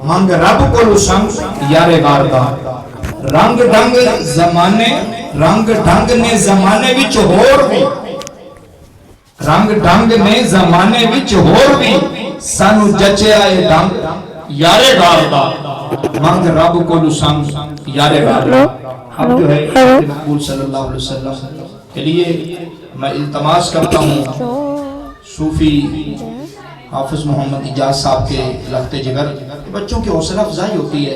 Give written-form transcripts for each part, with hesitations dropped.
ਮੰਗ ਰੱਬ ਕੋਲੋਂ ਸੰਗ ਯਾਰੇ ਵਾਰਦਾ ਰੰਗ ਢੰਗ ਨੇ ਜ਼ਮਾਨੇ ਵਿੱਚ ਹੋਰ ਵੀ ਰੰਗ ਢੰਗ ਨੇ ਜ਼ਮਾਨੇ ਵਿੱਚ ਹੋਰ ਵੀ ਸਾਨੂੰ ਜਚਿਆ ਇਹ ਢੰਗ ਯਾਰੇ ਵਾਰਦਾ ਮੰਗ ਰੱਬ ਕੋਲੋਂ संग यारे वारदा। अब जो है मकबूल सल्लल्लाहु अलैहि वसल्लम के लिए मैं इल्तमास करता हूँ सूफी हाफिज मोहम्मद इजाज साहब के लफ्ते जिगर, बच्चों की हौसला अफजाई होती है,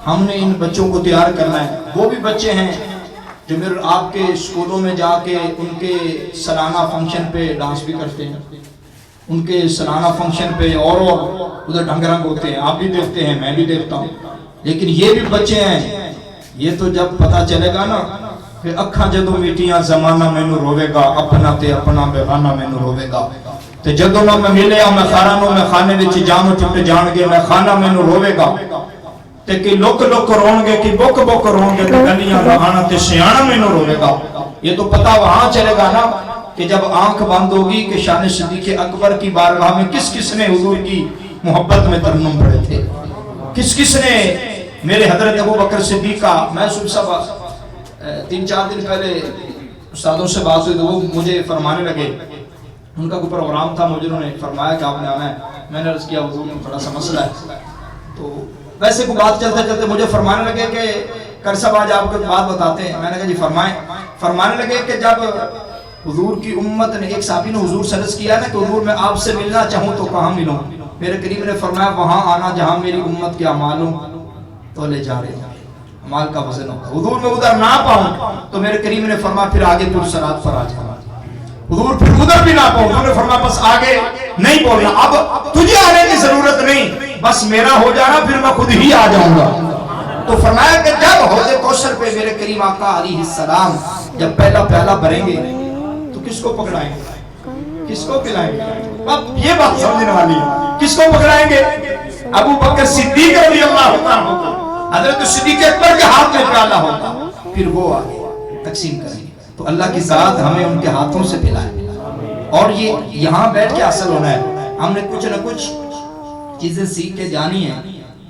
हमने इन बच्चों को तैयार करना है। वो भी बच्चे हैं जो मेरे आपके स्कूलों में जाके उनके सालाना फंक्शन पे डांस भी करते हैं, उनके सालाना फंक्शन पे और उधर ढंग रंग होते हैं, आप भी देखते हैं, मैं भी देखता हूँ। लेकिन ये भी बच्चे हैं, ये तो जब पता चलेगा ना कि अखा जदों मीटियां जमाना मैनू रोवेगा, अपना ते अपना बेगाना मैनू रोवेगा, ते जदों ना मैं मिले मैं खाना मैं खाने विच जाम टुट जाणगे, मैं खाना मैनू रोवेगा, ते कि लुक लुक रोणगे कि बुक बुक रोणगे, ते गलियां लहाना ते सियाणा मैनू रोवेगा। ये तो पता वहां चलेगा ना कि जब आंख बंद होगी कि शान सिद्दीक़ अकबर की बारगाह में किस किसने हुजूर की मोहब्बत में तरन्नुम पढ़े थे, किस किसने मेरे हजरत अबू बकर सिद्दीक़ का। मैं सुबह 3-4 दिन पहले उस्तादों से बात हुई तो वो मुझे फरमाने लगे, उनका कोई प्रोग्राम था, मुझे उन्होंने फरमाया कि आपने आना है। मैंने अर्ज़ किया हुजूर में थोड़ा सा मसला है, तो वैसे को बात चलते चलते मुझे फरमाने लगे कि कर साहब आज आपको बात बताते हैं। मैंने कहा जी फरमाएं। फरमाने लगे कि जब हुजूर की उम्मत ने, एक साहबी ने हुजूर से अर्ज़ किया ना कि हुजूर मैं आपसे मिलना चाहूँ तो कहाँ मिलूँ, मेरे करीम ने फरमाया वहाँ आना जहाँ मेरी उम्मत के अमालों तो ले जा रहे हैं, अमाल का वजन होगा। हुजूर में उधर ना पाऊँ तो मेरे करीम ने फरमाया फिर आगे पुरसरात पर आ जाना। हुजूर फिर उधर भी ना पाऊँ, उन्होंने फरमाया बस आगे नहीं बोलना, अब तुझे आने की जरूरत नहीं, बस मेरा हो जाना फिर मैं खुद ही आ जाऊंगा। तो फरमाया कि जब हौज़े कौसर पे मेरे करीम आका अलैहिस्सलाम जब पहला प्याला भरेंगे तो किसको पकड़ाएंगे, किसको पिलाएंगे? अब ये बात समझने वाली है, किसको पकड़ाएंगे? अबू बकर सिद्दीक़ रज़ियल्लाहु अन्हु, हज़रत सिद्दीक़ अकबर के हाथ में प्याला होता, फिर वो आगे तकसीम करेंगे। तो अल्लाह की ज़ात हमें उनके हाथों से पिलाए। और ये यहाँ बैठ के हासिल होना है, हमने कुछ न कुछ चीजें सीख के जानी है,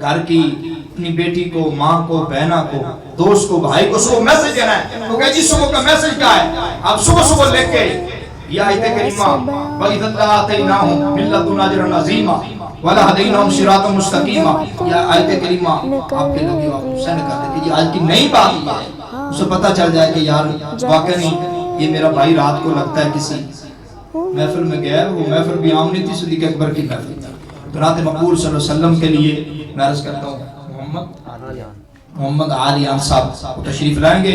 घर की, अपनी बेटी को, माँ को, बहना को, दोस्त को, भाई को सुबह मैसेज देना है। तो कहे जी सुबह का मैसेज क्या है? आप सुबह सुबह लेके या आयत करीमा वइज़अताइनाहुम मिन लदुन्ना अजरन अज़ीमा वला हदैनाहुम सिरातम मुस्तकीमा, या आयत करीमा आपके लगे आप सेंड कर देते कि आज की नई बात है, उसे पता चल जाए कि यार वाकई ये मेरा भाई रात को लगता है किसी महफिल में गया, वो महफिल भी आम नहीं थी, सिद्दीक़ अकबर की महफिल थी। तो रात मकबूल सल्लल्लाहु अलैहि वसल्लम के लिए मैं अर्ज़ करता हूँ मोहम्मद आलियान साहब तशरीफ लाएंगे।